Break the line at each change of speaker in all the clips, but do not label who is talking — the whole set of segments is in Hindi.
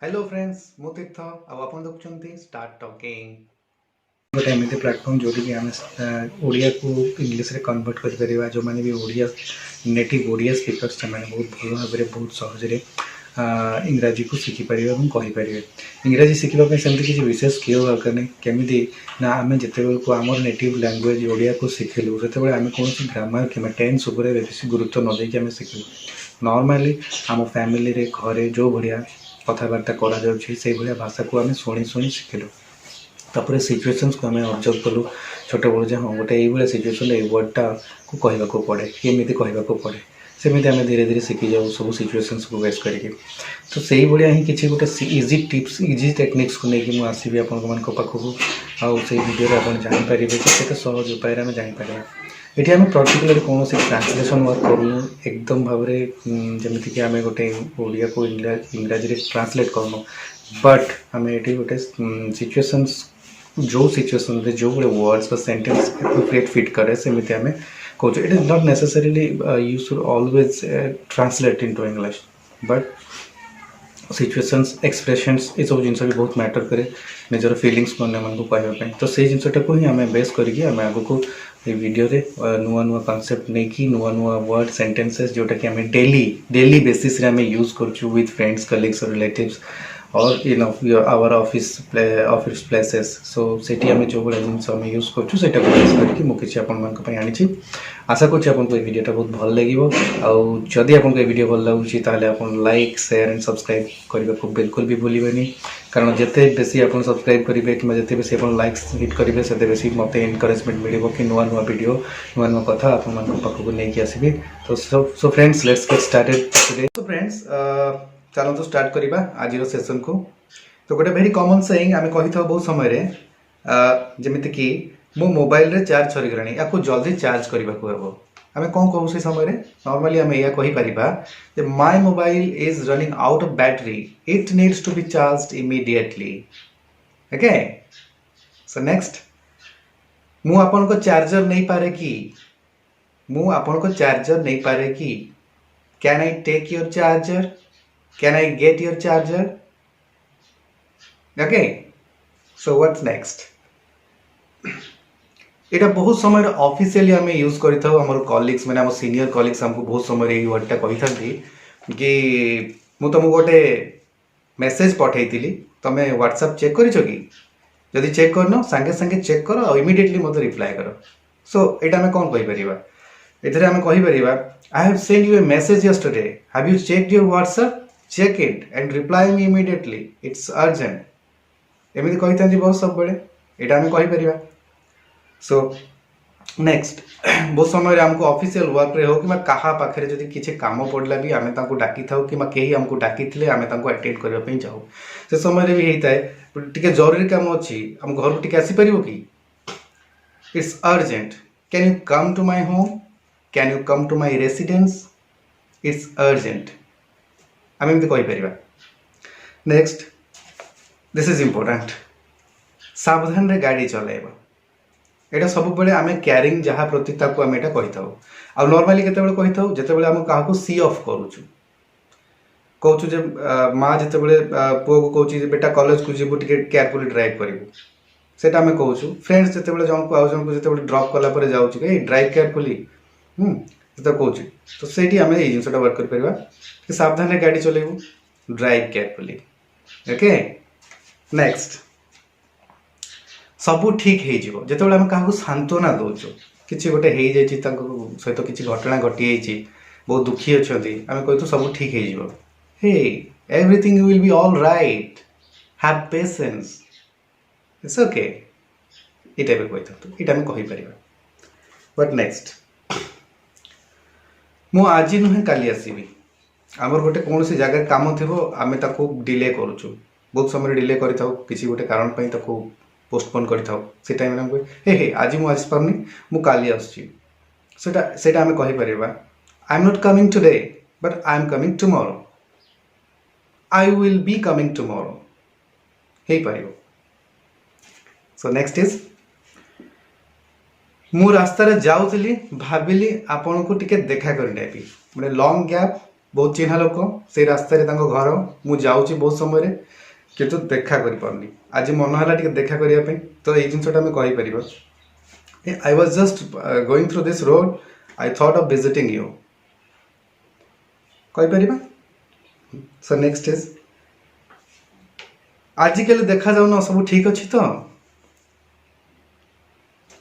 हेलो फ्रेंड्स मु तीर्थ आप देखुं स्टार्ट टॉकिंग गोटे एमती प्लाटफर्म जो कि आम ओडिया को इंग्लीश रे कन्वर्ट कर जो मैंने भी ओडिया नेटिव ओडिया स्पीकर्स से बहुत भल भाव में बहुत सहजरे इंग्राजी को शिखिपारे और कहींपारे इंग्राजी शिखापी सेमती किसी विशेष किए दरकार नहीं केमी ना आम जिते को आम नेटिव लैंग्वेज ओडिया को शिखिलु से आम कौन ग्रामर कि टेन्स बेसी गुरुत्व न देकी शिखिलु नॉर्मली आम फैमिली रे घरे जो भाया कथबार्ता करा भाषा को आम शुणी शुणी शिखिलु तापर सिचुएशंस को आम ऑब्जर्व कलु छोट बड़े हाँ गोटे ये सिचुएशन ये वर्डटा को कहवाक पड़े केमी कहवाक पड़े सेमती आम धीरे धीरे शिखी जाऊ सब सिचुएशंस को बेस करके तो से भाया ही किसी गोटे इजी टिप्स इजी टेक्निक्स को लेकिन मुझे आसबि आपण पाखक आउ से वीडियो आप जापर केते सहज उपाय आम जापर ये आम पर्टिकुलर कौन ट्रांसलेसन वर्क करूँ एकदम भाव जमीक आम गोटे ओडिया को इंग्राजी रे ट्रांसलेट करूँ बट आम ये गोटे सिचुएशंस जो सिचुएशन जो वर्ड्स বা सेंटेंस एप्रोप्रिएट फिट करे सेमती आम कहूँ it is not necessarily you should always translate into English but situations expressions ये सब जिन भी बहुत मैटर करे निजर फिलिंग्स को अन्य कहवाई तो से जिनटा को ही आम बेस करके आम आगू ये वीडियो रे नुआ नुआ कॉन्सेप्ट नहीं कि नुआ नुआ वर्ड सेंटेंसेस जोटा कि हमें डेली बेसिस रे हमें यूज करचु विथ फ्रेंड्स कलीग्स और रिलेटिव्स और in our office places so सेठी हमें जो बड़ा जिन हमें यूज करचु सेटा बेस करके मु किछि आपन मन पई आनिछि आशा करछि आपन को वीडियोटा बहुत भल लागिवो आ जदि आपन को वीडियो भल लागुछि ताले आपन लाइक शेयर एंड सब्सक्राइब करबा को बिल्कुल भी भूलिबेनी कारण जिते बेसी आपन सब्सक्राइब करेंगे कि जिते बेसी आपन लाइक्स हिट करेंगे से बेसी मत एनकरेजमेंट मिले कि नुआ नुआ वीडियो नुआ नुआ कथा आपन पाखक नहीं आसबि तो so friends let's get started today तो फ्रेंड्स चलो स्टार्ट करवा आज सेशन को तो गोटे वेरी कॉमन सेइंग आम कही था बहुत समय जमीती कि मो मोबाइल रे चार्ज सरीगलानी या जल्दी चार्ज करने को हे आम कौन कहूँ से समय नॉर्मली आम यह कहीपर my mobile is running out of battery it needs to be charged immediately okay so next मु आपन को चार्जर नहीं पारे कि मु आपन को चार्जर नहीं पारे कि can I take your charger can I get your charger okay so what's next यहाँ बहुत समय ऑफिशियली आम यूज कर कलिग्स मैंने सीनियर कलिग्स हमको बहुत समय ये वर्डटा कही था कि मु तुमको गोटे मेसेज पठेई तुम व्हाट्सएप चेक कर जदि चेक करन सांगे सांगे चेक कर और इमीडिएटली मत रिप्लाई कर सो यहाँ आम कौन कहीपर ये आम कहीपर I have send you a message yesterday have you checked your WhatsApp check it and reply me immediately it's urgent एमती कही था बहुत सब बड़े यहाँ आम कहीपर सो नेक्स्ट बहुत समय आमको ऑफिशियल वर्क रे हो कि क्या पाखे जब किसी काम पड़ला भी आम डाकी था कि कहीं आमको डाकी आम अटेंड करने चाहू से समय भी होता है टी जरूरी काम अच्छी आम घर को आसीपर कि it's urgent can you come to my home can you come to my residence it's urgent आम एमती कहीपर नेक्स्ट दिस इज इम्पोर्टेंट सावधान रे गाड़ी चलाइबा यहाँ सब आम क्यारिंग जहाँ प्रति आम यहाँ कही था आ नॉर्मली केते कही था जिते आम क्या सी ऑफ करुचु कहूँ माँ जिते पुओ को कहूँ बेटा कॉलेज को जीव टे केयरफुली ड्राइव करूँ से आम कहूँ फ्रेंड्स जिते जन को आउ जन को जिते ड्रप कलापर जाऊँ ड्राइव केयरफुली तो कहूँ तो से आम ये जिनसा वर्क कर सावधान गाड़ी चलेबू ड्राइव केयरफुली ओके नेक्स्ट सबू ठीक हो जो आम क्या सांत्वना दौचु कि गोटे सहित किसी घटना घटी बहुत दुखी अच्छा आम कही सब ठीक हो everything will be all right have patience it's okay ये टाइप कही था ये आम कहीपर बट नेक्स्ट मु आज नुहे काली आसबि आमर गोटे कौन सी जगह कम थी आम डिले करुचु बहुत समय डिले कर गोटे कारण पोस्टपोन कर टाइम आम हे आज मुझे आसी पारनी मु काली आसटा आम कहीपर I am not coming today but I am coming tomorrow I will be coming tomorrow हो पार सो नेक्स्ट इज मु रास्तार जाऊली भाविली आपण को टिके देखा कर गोटे लंग गैप बहुत चिन्हा लोक से रास्तार घर मु जाऊँगी बहुत समय किंतु देखा कर पारनी आज मन है देखा करने तो ये जिनसा आम कहीपर I was just going through this road I thought of visiting you कहीपर सो नेक्स्ट इज आजिकल देखा जाऊन सब ठीक अच्छी तो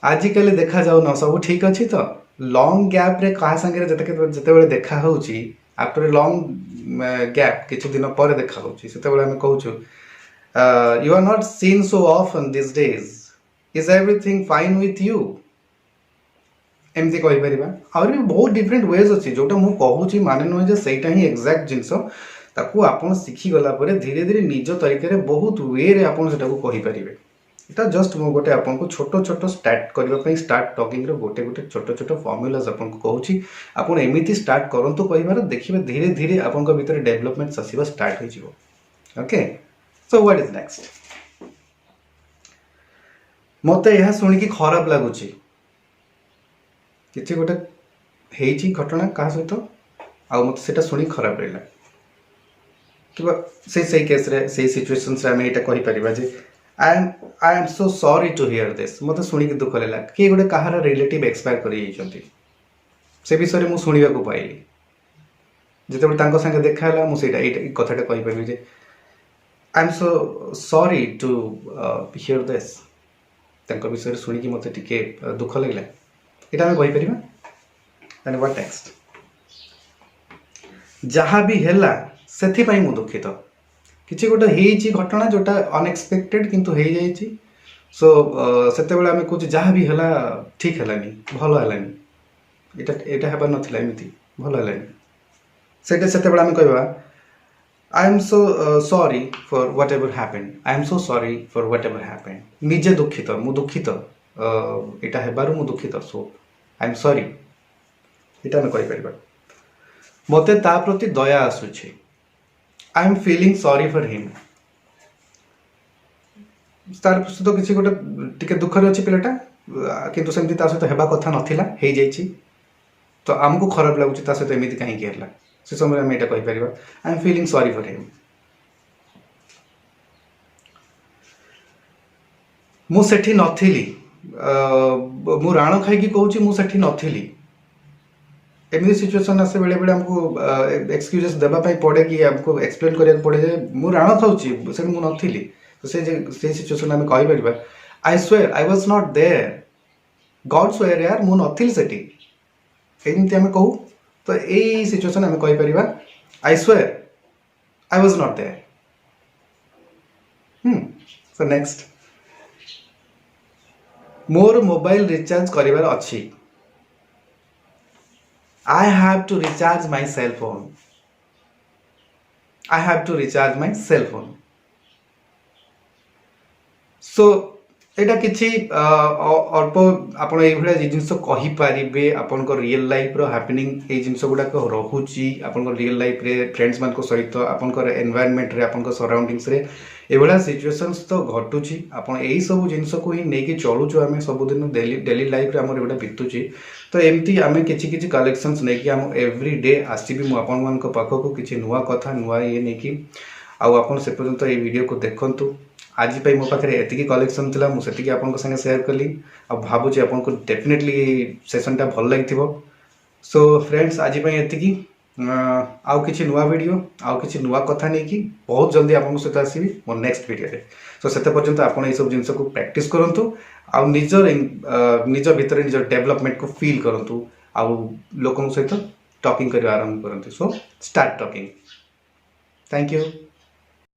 आजिकल देखा जाऊन सब ठीक अच्छी तो लॉन्ग गैप रे कहा संगे जिते देखा होची आफ्टर ए लॉन्ग गैप किछि दिन पर देखा होची सेते बेले हम कहूछु you are not seen so often this days is everything fine with you एमती कहि परिबा और भी बहुत डिफरेंट वेज अच्छी जोटा मु कहूची माने नुहे जे सेटा ही एग्जैक्ट जिंस ताकू आपण शिखी गला परे धीरे धीरे निज तरीके बहुत वे रे आपण सेटा को कहि परिबे इटा जस्ट मु गोटे आपन को छोटो छोटो स्टार्ट करबा पई स्टार्ट टॉकिंग रे गोटे गोटे छोटो छोटो फॉर्मुलाज आपन को कहूची आपण एमिति स्टार्ट करंतु कहिबार देखिबे धीरे धीरे आपन को भीतर डेवलपमेंट आसीबा स्टार्ट हो जिवो okay so what is next मते यह सुनी कि खराब लागुची किछि गोटे हेची घटना का सहित आ मते सेटा सुनी खराब रहला किबा से केस रे से सिचुएशन रे हम एटा कहि परिबा जे I am so sorry to hear this मत शुणी दुख लगा किए गोटे कहार रिलेटिव एक्सपायर कर से विषय में शुणा पाइली जिते संगे देखा मुझे कथा कहीपरि जे I am so sorry to hear this विषय शुणी मत टिके दुख लगला यहाँ आम कहीपर व्हाट नेक्स्ट जहाँ भी है से मु दुखित किसी गोटे होती घटना जोटा अनएक्सपेक्टेड किंतु हो जाइए सो से आम कहे जहाँ भी है ठीक है भल है यहाँ हेबार नाला एमती भल है से आम कह आई am so sorry for what ever happened I am so sorry for what ever happened निजे दुखित मु दुखित यहाँ हेबार मु दुखित सो आई एम सॉरी यहाँ आम कहीपर मते ता प्रति दया आसुछि I am feeling sorry for him तार सहित किसी गोटे टिके दुखरे अच्छी पिलाटा किंतु सेमती ता सहित हेबा कथा नथिला हे जाइछि तो आमको खराब लगुछि ता सहित एमिति काहे कि हला से समय हम एटा कहि परिबा I am feeling sorry for him मु सेठी नथिली मु राणो खाई कि कहूछि मु सेठी नथिली एमती सिचुएसन आसे बेले बेले हमको एक्सक्यूजेस देवाई पड़े कि हमको एक्सप्लेन करिया पड़े जे मु राणा खाऊची से मु नथिली तो से सिचुएसन आम कहीपर I swear I was not there God swear यार मु नथिली सेठी एमती आम कहू तो यही सिचुएसन आम कहीपर I swear I was not there so next मोर मोबाइल रिचार्ज करिवार अछि I have to recharge my cell phone. I have to recharge my cell phone. So एटा किछि अल्प आपण एई भले जिंस कहि पारिबे आपण को रियल लाइफ रो हैपनिंग ए जिंस गुडा को रहूची आपण को रियल लाइफ रे फ्रेंड्स मान को सहित आपण को एनवायरनमेंट रे आपण को सराउंडिंग्स रे एभला सिचुएशंस तो घटुची आपण एई सब जिंस को ही नेकी चलुचो आमे सब दिन डेली लाइफ रे हमर एटा बितुची तो एमती आमे किछि किछि कलेक्शंस नेकी हम एवरी डे आसीबी मु आपण मान को पाखो को किछि नुवा कथा नुवा ये नेकी आ आपण से पर्यंत ए वीडियो को देखंतु आज पे मो पाखे एतिकी कलेक्शन थिला मु सेतिकी आपन को संगे शेयर कली आ भाबुची आपन को डेफिनेटली सेशन टा भल लागिथिबो सो फ्रेंड्स आज पे एतिकी आउ किछि नुवा वीडियो आउ किछि नुवा कथा नै कि बहुत जल्दी आपन सहित आसीबी मो नेक्स्ट वीडियो रे सो सेते पर्यंत आपन ए सब जिंस को प्रैक्टिस करंतु आ निज भीतर निज डेवलपमेंट को फील करंतु आ लोकन सहित टॉकिंग करबा आरंभ करंतु so start talking thank you.